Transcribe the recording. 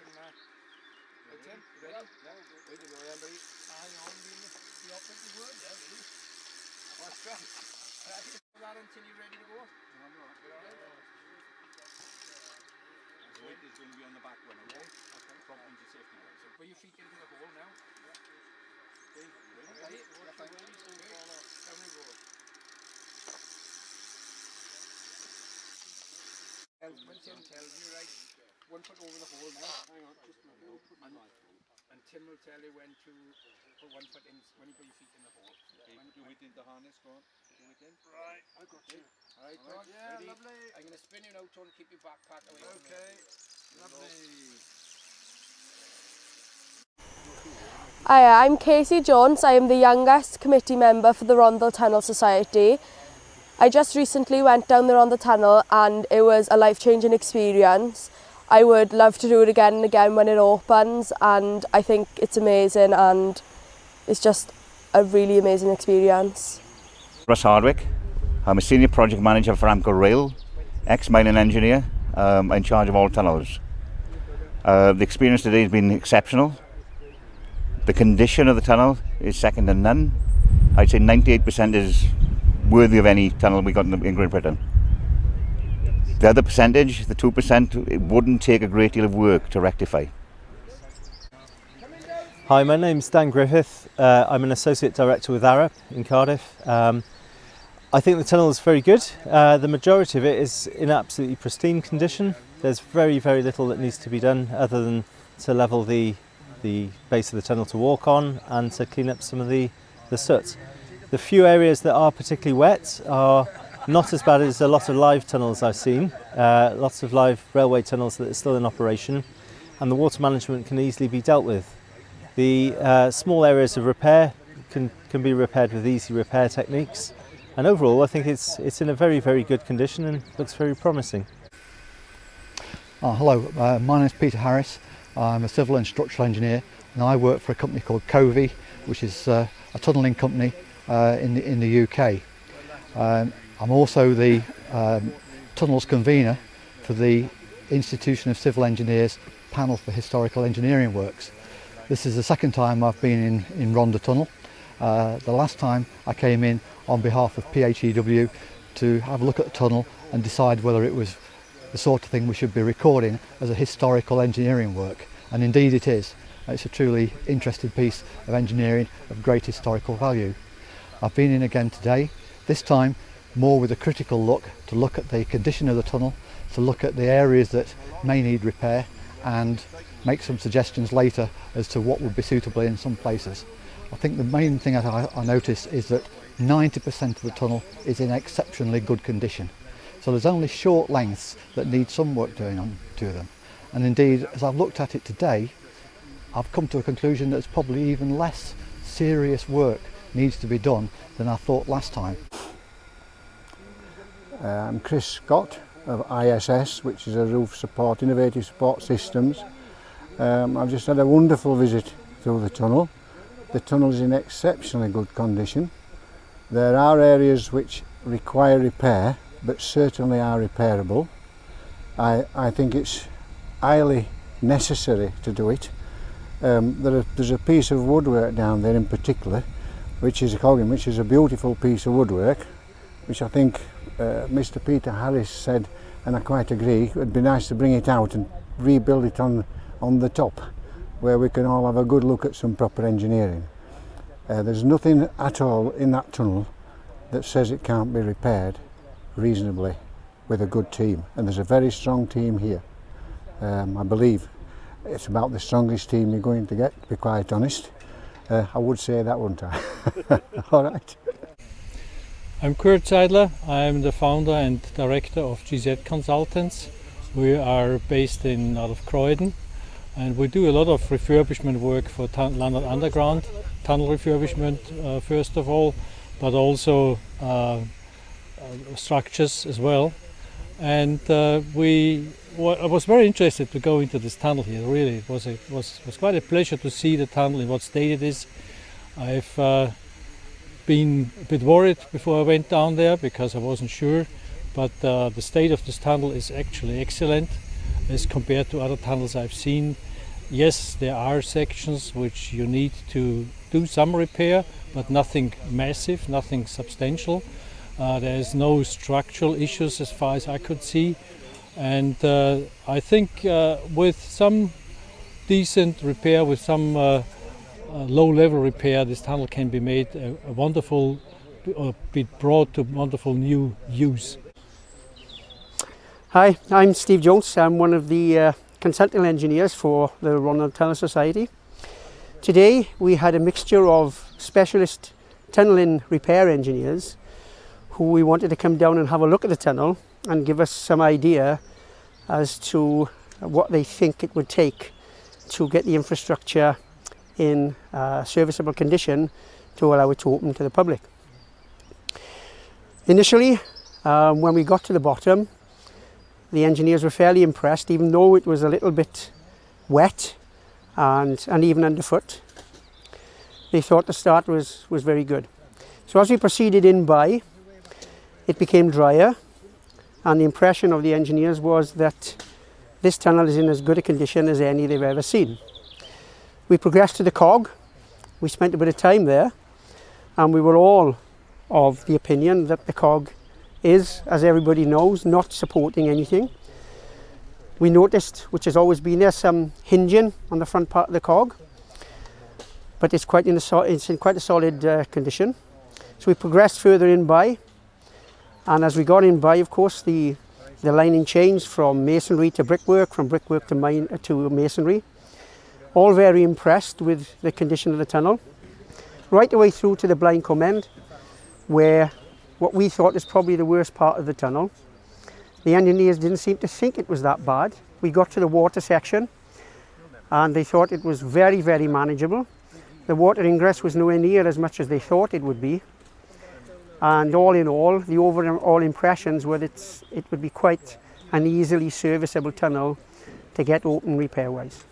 watching that. Right, Tim, you ready? Yeah, way to go then, buddy. I know, the opposite word, yeah, really. Let's try. Hold that until you're ready to go. You're all right? The weight is going to be on the back one, okay? Okay. Front one's your safety one. So put your feet into the hole now. Okay, ready? Down we go. When Tim tells you, right, 1 foot over the hole now. Hang on, just a minute. And Tim will tell you when to put 1 foot in, when you put your feet in the hole. Okay, do it in the harness, go on. Do it in. Right, I got you. Alright, Todd? Yeah, ready? lovely. I'm going to spin you now, Todd, and keep your backpack away. Okay, lovely. Hi, I'm Casey Jones. I am the youngest committee member for the Rhondda Tunnel Society. I just recently went down the Rhondda Tunnel and it was a life-changing experience. I would love to do it again and again when it opens, and I think it's amazing and it's just a really amazing experience. Russ Hardwick. I'm a senior project manager for Amco Rail, ex-mining engineer, in charge of all tunnels. The experience today has been exceptional. The condition of the tunnel is second to none. I'd say 98% is worthy of any tunnel we got in Great Britain. The other percentage, the 2%, it wouldn't take a great deal of work to rectify. Hi, my name's Dan Griffith. I'm an Associate Director with Arup in Cardiff. I think the tunnel is very good. The majority of it is in absolutely pristine condition. There's very, very little that needs to be done other than to level the base of the tunnel to walk on and to clean up some of the soot. The few areas that are particularly wet are not as bad as a lot of live tunnels I've seen. Lots of live railway tunnels that are still in operation, and the water management can easily be dealt with. The small areas of repair can be repaired with easy repair techniques, and overall I think it's in a very, very good condition and looks very promising. Hello, my name is Peter Harris. I'm a civil and structural engineer, and I work for a company called Covey, which is a tunnelling company in the UK. I'm also the tunnels convener for the Institution of Civil Engineers panel for historical engineering works. This is the second time I've been in Rhondda Tunnel. The last time I came in on behalf of PHEW to have a look at the tunnel and decide whether it was the sort of thing we should be recording as a historical engineering work, and indeed it is. It's a truly interesting piece of engineering of great historical value. I've been in again today, this time more with a critical look, to look at the condition of the tunnel, to look at the areas that may need repair and make some suggestions later as to what would be suitable in some places. I think the main thing I notice is that 90% of the tunnel is in exceptionally good condition. So there's only short lengths that need some work doing on to them. And indeed, as I've looked at it today, I've come to a conclusion that there's probably even less serious work needs to be done than I thought last time. I'm Chris Scott of ISS, which is a roof support, innovative support systems. I've just had a wonderful visit through the tunnel. The tunnel is in exceptionally good condition. There are areas which require repair, but certainly are repairable. I think it's highly necessary to do it. There's a piece of woodwork down there in particular, which is a beautiful piece of woodwork, which I think Mr. Peter Harris said, and I quite agree, it would be nice to bring it out and rebuild it on the top, where we can all have a good look at some proper engineering. There's nothing at all in that tunnel that says it can't be repaired reasonably with a good team, and there's a very strong team here. I believe it's about the strongest team you're going to get, to be quite honest. I would say that, wouldn't I? All right. I'm Kurt Seidler. I'm the founder and director of GZ Consultants. We are based out of Croydon, and we do a lot of refurbishment work for London Underground, tunnel refurbishment first of all, but also structures as well. And I was very interested to go into this tunnel here. Really, it was quite a pleasure to see the tunnel in what state it is. I've been a bit worried before I went down there because I wasn't sure, but the state of this tunnel is actually excellent as compared to other tunnels I've seen. yes, there are sections which you need to do some repair, but nothing massive, nothing substantial. There is no structural issues as far as I could see. And I think with some decent repair, with some low-level repair, this tunnel can be made a wonderful, or be brought to wonderful new use. Hi, I'm Steve Jones. I'm one of the consulting engineers for the Rhondda Tunnel Society. Today we had a mixture of specialist tunnelling repair engineers who we wanted to come down and have a look at the tunnel and give us some idea as to what they think it would take to get the infrastructure in serviceable condition to allow it to open to the public. Initially, when we got to the bottom, the engineers were fairly impressed, even though it was a little bit wet and uneven underfoot. They thought the start was very good. So as we proceeded in by, it became drier, and the impression of the engineers was that this tunnel is in as good a condition as any they've ever seen. We progressed to the cog. We spent a bit of time there, and we were all of the opinion that the cog is, as everybody knows, not supporting anything. We noticed, which has always been there, some hinging on the front part of the cog, but it's in quite a solid condition. So we progressed further in by, and as we got in by, of course, the lining changed from masonry to brickwork, from brickwork to masonry. All very impressed with the condition of the tunnel, right the way through to the blind comb end, where what we thought is probably the worst part of the tunnel. The engineers didn't seem to think it was that bad. We got to the water section and they thought it was very, very manageable. The water ingress was nowhere near as much as they thought it would be. And all in all, the overall impressions were that it would be quite an easily serviceable tunnel to get open repair-wise.